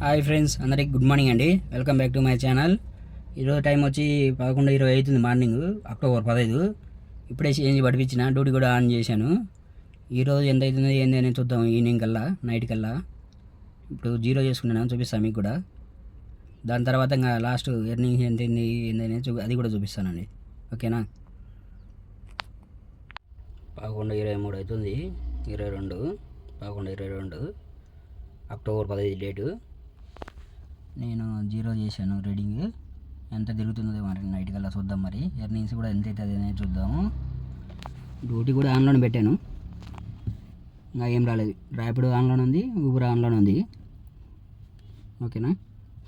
Hi friends, అందరికి good morning అండి. Welcome back to my channel. ఈరోజు టైం వచ్చి 11:20 అవుతుంది మార్నింగ్, అక్టోబర్ 15. ఇప్పుడే చేంజ్ పడిపించిన, డ్యూటీ కూడా ఆన్ చేశాను. ఈరోజు ఎంత అవుతుంది ఏంది అనేది చూద్దాం. ఈవినింగ్ కల్లా, నైట్ కల్లా. ఇప్పుడు జీరో చేసుకున్నాను, చూపిస్తాను మీకు కూడా. దాని తర్వాత ఇంకా లాస్ట్ ఎర్నింగ్ ఎంత ఏంది అనేది అది కూడా చూపిస్తానండి. ఓకేనా. 11:23 అవుతుంది. 11/22 అక్టోబర్ 15 డేటు. నేను జీరో చేశాను రీడింగ్. ఎంత తిరుగుతుందో మరి నైట్ కల్లా చూద్దాం. మరి ఎర్నింగ్స్ కూడా ఎంత అవుతుంది అనేది చూద్దాము. డ్యూటీ కూడా ఆన్లోనే పెట్టాను, ఇంకా ఏం రాలేదు. ర్యాపిడో ఆన్లోనే ఉంది, ఊబర్ ఆన్లోనే ఉంది. ఓకేనా,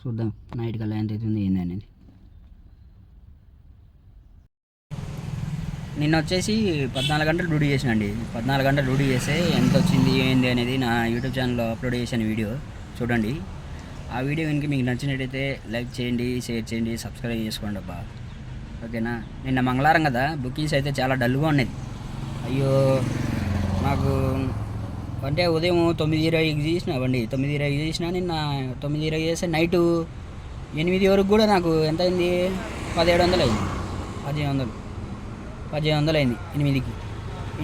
చూద్దాం నైట్ కల్లా ఎంత అవుతుంది ఏంది అనేది. నిన్న వచ్చేసి 14 గంటలు డ్యూటీ చేసినండి. 14 గంటలు డ్యూటీ చేస్తే ఎంత వచ్చింది ఏంది అనేది నా యూట్యూబ్ ఛానల్లో అప్లోడ్ చేసిన వీడియో చూడండి. ఆ వీడియో కనుక మీకు నచ్చినట్టయితే లైక్ చేయండి, షేర్ చేయండి, సబ్స్క్రైబ్ చేసుకోండి అబ్బా. ఓకేనా. నిన్న మంగళవారం కదా, బుకింగ్స్ అయితే చాలా డల్గా ఉన్నాయి. అయ్యో, నాకు అంటే ఉదయం 9:20కి చేసిన బండి, 9:20కి చేసిన. నిన్న 9:20 చేస్తే నైటు 8 వరకు కూడా నాకు ఎంత అయింది, 1700 అయింది. 1800 అయింది 8కి.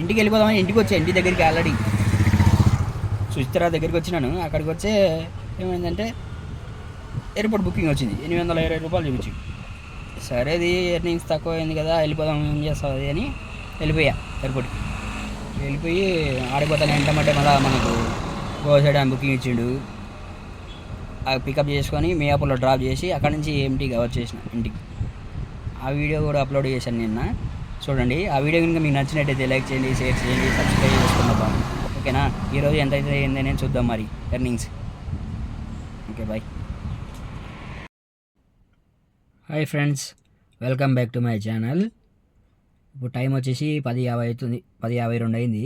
ఇంటికి వెళ్ళిపోదామని ఇంటికి వచ్చా. ఇంటి దగ్గరికి ఆల్రెడీ సుచిత్ర దగ్గరికి వచ్చినాను. అక్కడికి వచ్చే ఏమైందంటే ఎయిర్పోర్ట్ బుకింగ్ వచ్చింది, 820 రూపాయలు చూపించి. సరే, అది ఎర్నింగ్స్ తక్కువ అయింది కదా, వెళ్ళిపోదాం, ఏం చేస్తుంది అని వెళ్ళిపోయా ఎయిర్పోర్ట్కి. వెళ్ళిపోయి ఆడిపోతాను ఏంటంటే మళ్ళీ మనకు గోవా సైడ్ అని బుకింగ్ ఇచ్చిండు. పికప్ చేసుకొని మియాపూర్లో డ్రాప్ చేసి అక్కడి నుంచి ఎంటీగా వచ్చేసిన ఇంటికి. ఆ వీడియో కూడా అప్లోడ్ చేశాను నిన్న, చూడండి. ఆ వీడియో కనుక మీకు నచ్చినట్టయితే లైక్ చేయండి, షేర్ చేయండి, సబ్స్క్రైబ్ చేసుకుందాం. ఓకేనా. ఈరోజు ఎంత అయితే ఏందని చూద్దాం మరి earnings. Okay, bye. Hi friends, welcome back to my channel. ఇప్పుడు టైం వచ్చేసి 10:50 అవుతుంది, 10:52 అయింది.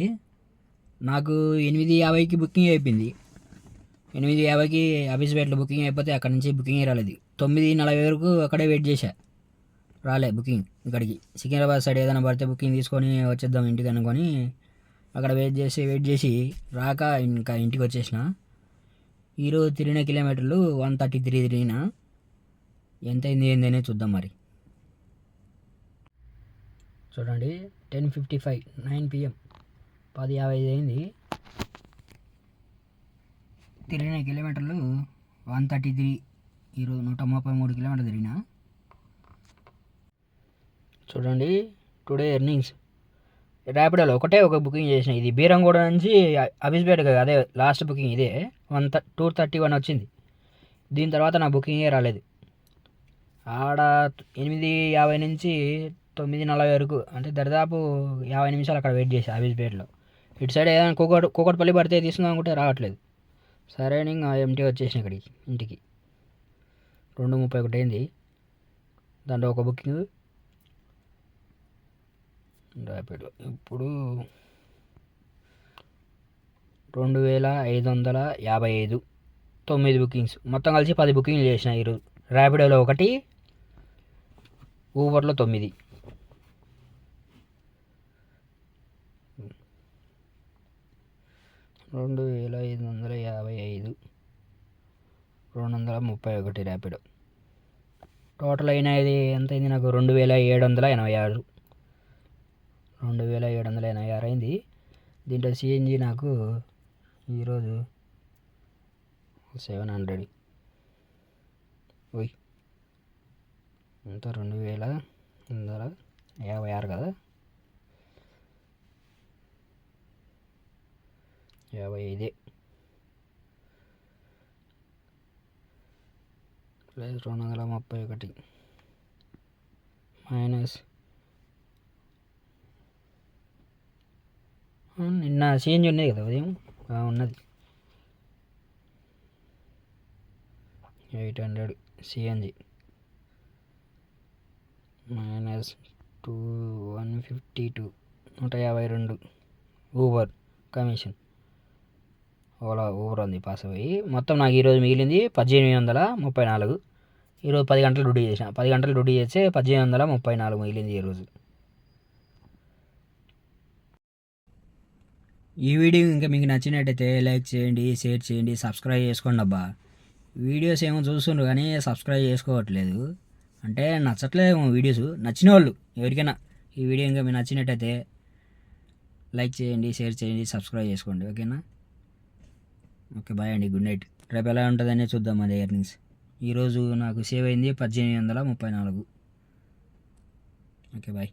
నాకు 8:50కి బుకింగ్ అయిపోయింది. 8:50కి అబీస్పేటలో బుకింగ్ అయిపోతే అక్కడి నుంచి బుకింగ్ రాలేదు. 9:40 వరకు అక్కడే వెయిట్ చేశా, రాలే బుకింగ్. ఇక్కడికి సికింద్రాబాద్ సైడ్ ఏదైనా పడితే బుకింగ్ తీసుకొని వచ్చేద్దాం ఇంటికి అనుకొని అక్కడ వెయిట్ చేసి రాక ఇంకా ఇంటికి వచ్చేసిన. ఈరోజు తిరిగిన కిలోమీటర్లు 133 తిరిగిన. ఎంత అయింది ఏంది అనేది చూద్దాం మరి. చూడండి, 10:55 9 PM 10:55 అయింది. తిరిగిన కిలోమీటర్లు 133. ఈరోజు 133 కిలోమీటర్లు తిరిగిన. చూడండి టుడే ఎర్నింగ్స్. ర్యాపిడోలో ఒకటే ఒక బుకింగ్ చేసిన, ఇది బీరంగూడ నుంచి అబీస్పేట, అదే లాస్ట్ బుకింగ్ ఇదే. 231 వచ్చింది. దీని తర్వాత నా బుకింగే రాలేదు. ఆడ 8:50 నుంచి 9:40 వరకు, అంటే దరిదాపు 50 నిమిషాలు అక్కడ వెయిట్ చేసి అబీస్పేటలో. ఇటు సైడ్ ఏదైనా కూకట్పల్లి పడితే తీసుకుందాం అనుకుంటే రావట్లేదు. సరే అని ఇంకా ఎంటీ వచ్చేసిన ఇక్కడికి ఇంటికి. 2:31 అయింది. దాంట్లో ఒక బుకింగ్ ర్యాపిడో ఇప్పుడు 2555, 9 బుకింగ్స్, మొత్తం కలిసి 10 బుకింగ్లు చేసిన ఈరోజు. ర్యాపిడోలో 1, ఊబర్లో 9. 2555, 231 ర్యాపిడో. టోటల్ అయినది ఎంత అయింది నాకు, 2786. 2786 అయింది. దీంట్లో సిఎన్జి నాకు ఈరోజు 700. ఎంత, 2156 కదా, 55 ప్లస్ 231 మైనస్ నిన్న సిఎన్జి ఉన్నది కదా ఉదయం, ఉన్నది 800 CNG minus 152, 152 Uber commission. Uber ఉంది పాస్ అయ్యి. మొత్తం నాకు ఈరోజు మిగిలింది 1834. ఈరోజు 10 గంటలు డ్యూటీ చేసిన. 10 గంటలు డ్యూటీ చేస్తే 1834 మిగిలింది ఈరోజు. ఈ వీడియో ఇంకా మీకు నచ్చినట్టయితే లైక్ చేయండి, షేర్ చేయండి, సబ్స్క్రైబ్ చేసుకోండి అబ్బా. వీడియోస్ ఏమో చూస్తుండ్రు కానీ సబ్స్క్రైబ్ చేసుకోవట్లేదు. అంటే నచ్చట్లేదు వీడియోస్. నచ్చిన వాళ్ళు ఎవరికైనా ఈ వీడియో ఇంకా మీకు నచ్చినట్టయితే లైక్ చేయండి, షేర్ చేయండి, సబ్స్క్రైబ్ చేసుకోండి. ఓకేనా? ఓకే, బాయ్ అండి, గుడ్ నైట్. రేపు ఎలా ఉంటుందనే చూద్దాం అదే ఎర్నింగ్స్. ఈరోజు నాకు సేవ్ అయింది 1834. Okay, bye.